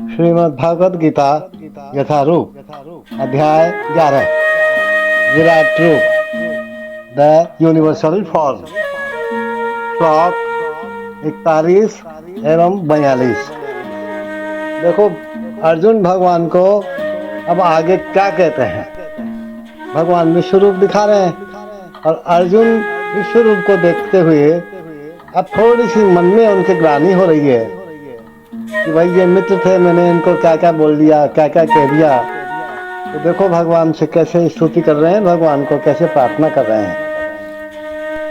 श्रीमद् भागवत गीता यथारूप अध्याय 11 विराट रूप the universal form श्लोक 41 एवं 42। देखो अर्जुन भगवान को अब आगे क्या कहते हैं। भगवान विश्व रूप दिखा रहे हैं और अर्जुन विश्व रूप को देखते हुए अब थोड़ी सी मन में उनके ग्लानि हो रही है कि भाई ये मित्र थे, मैंने इनको क्या क्या बोल दिया, क्या क्या कह दिया। तो देखो भगवान से कैसे स्तुति कर रहे हैं, भगवान को कैसे प्रार्थना कर रहे हैं।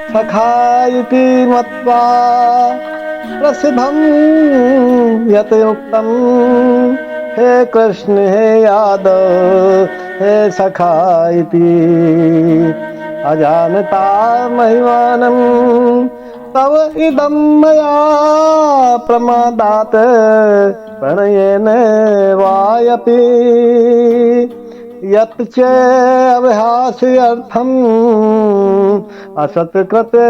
सखा इति मत्वा प्रसिद्धं यत युक्तम हे कृष्ण हे यादव हे सखा इति अजानता महिमानं तव इदं मया प्रमादात् प्रणयेन वायपि यत् च अभ्यास्यर्थम् असत्कृते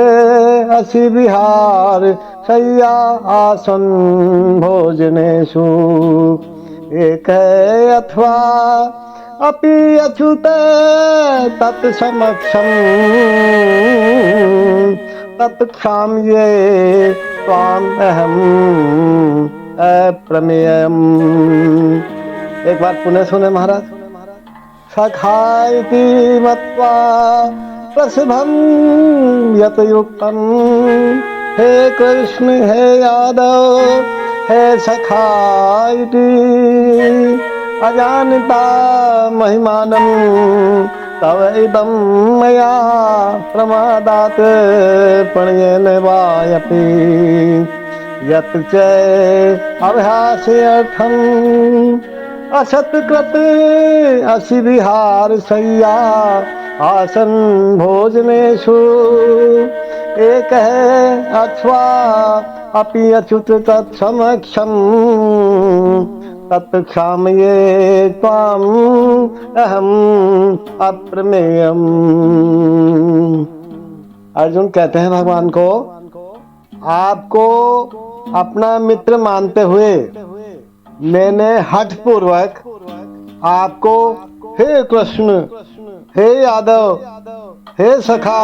असि विहार शय्या आसन् भोजनेषु एक अथवा अपि अच्युत तत्समक्षम् तत्क्षाम्ये त्वाम् अहम् अप्रमेयम्। एक बार पुनः सुने महाराज। सखा इति मत्वा प्रसिद्धं यत युक्तम् हे कृष्ण हे यादव हे सखा इति अजानता महिमानं तव इदं मया प्रमादात् प्रणयेन वायपि यत् च अभ्यास्यर्थम् असत्कृत असि विहार शय्या आसन् भोजनेषु एक अथवा अपि अच्युत तत्समक्षम् तत्क्षाम्ये त्वाम् अहम् अप्रमेयम्। अर्जुन कहते हैं भगवान को, आपको अपना मित्र मानते हुए मैंने हठ पूर्वक आपको हे कृष्ण हे यादव हे सखा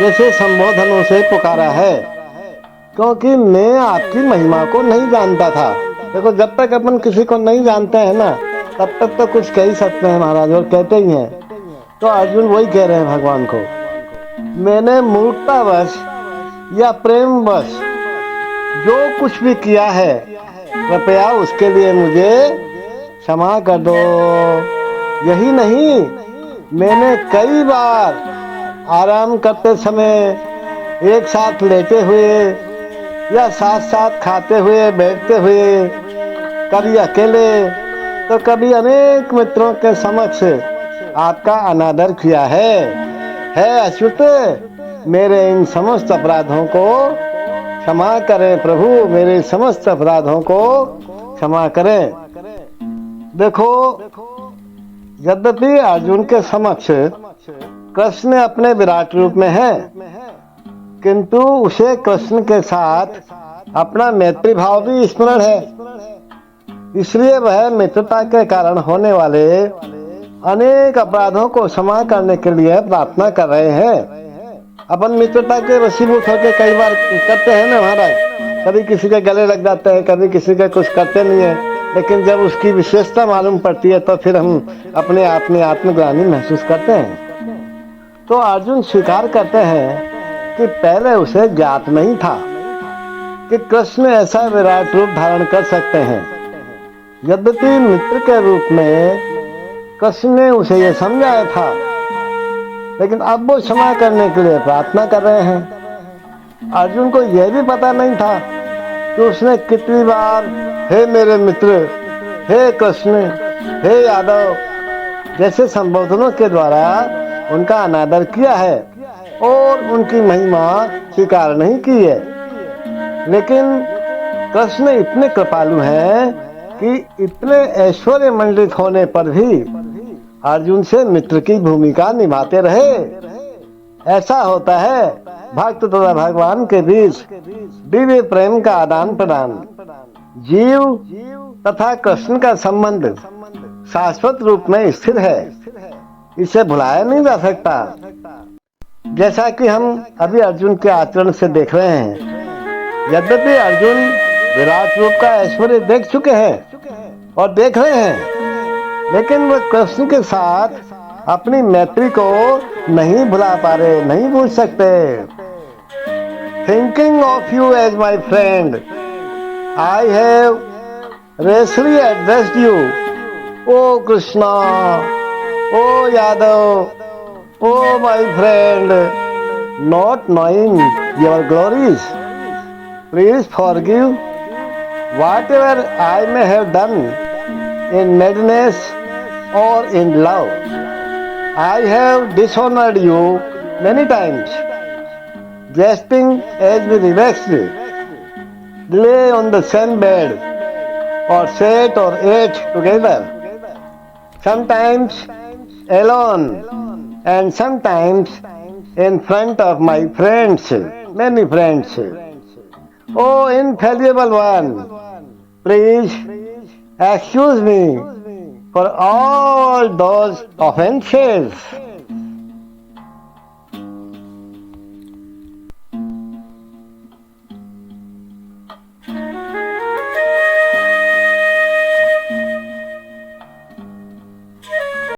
जैसे संबोधनों से पुकारा है, क्योंकि मैं आपकी महिमा को नहीं जानता था। देखो जब तक अपन किसी को नहीं जानते हैं ना, तब तक तो कुछ कह ही सकते हैं महाराज, और कहते ही हैं। तो अर्जुन वही कह रहे हैं भगवान को, मैंने मूर्खतावश या प्रेमवश जो कुछ भी किया है कृपया उसके लिए मुझे क्षमा कर दो। यही नहीं, मैंने कई बार आराम करते समय, एक साथ लेटे हुए या साथ साथ खाते हुए बैठते हुए, कभी अकेले तो कभी अनेक मित्रों के समक्ष आपका अनादर किया है अच्युत। मेरे इन समस्त अपराधों को क्षमा करें प्रभु, मेरे समस्त अपराधों को क्षमा करें। देखो यद्यपि अर्जुन के समक्ष कृष्ण अपने विराट रूप में है, किंतु उसे कृष्ण के साथ अपना मैत्री भाव भी स्मरण है, इसलिए वह मित्रता के कारण होने वाले अनेक अपराधों को क्षमा करने के लिए प्रार्थना कर रहे हैं। अपन मित्रता के वशीभूत होकर कई बार करते हैं ना महाराज, कभी किसी के गले लग जाते हैं, कभी किसी के कुछ करते नहीं है, लेकिन जब उसकी विशेषता मालूम पड़ती है तो फिर हम अपने आप में आत्मग्लानि महसूस करते हैं। तो अर्जुन स्वीकार करते हैं कि पहले उसे ज्ञात नहीं था कि कृष्ण ऐसा विराट रूप धारण कर सकते हैं। यद्यपि मित्र के रूप में कृष्ण ने उसे यह समझाया था, लेकिन अब वो क्षमा करने के लिए प्रार्थना कर रहे हैं। अर्जुन को यह भी पता नहीं था कि उसने कितनी बार हे मेरे मित्र, हे कृष्ण, हे यादव जैसे संबोधनों के द्वारा उनका अनादर किया है और उनकी महिमा स्वीकार नहीं की है। लेकिन कृष्ण इतने कृपालु हैं कि इतने ऐश्वर्य मंडित होने पर भी अर्जुन से मित्र की भूमिका निभाते रहे। ऐसा होता है भक्त तथा भगवान के बीच दिव्य प्रेम का आदान प्रदान। जीव तथा कृष्ण का संबंध शाश्वत रूप में स्थिर है, इसे भुलाया नहीं जा सकता। जैसा कि हम अभी अर्जुन के आचरण से देख रहे हैं, यद्यपि अर्जुन विराट रूप का ऐश्वर्य देख चुके हैं और देख रहे हैं, लेकिन वह कृष्ण के साथ अपनी मैत्री को नहीं भुला पा रहे, नहीं भूल सकते। Thinking of you as my friend, I have rashly addressed you, O Krishna, O Yadav, oh my friend, not knowing your glories, please forgive whatever I may have done in madness or in love. I have dishonored you many times, jesting as we relaxed, lay on the same bed, or sat or ate together, sometimes alone, and sometimes in front of my friends, many friends. Oh, infallible one, please excuse me for all those offenses.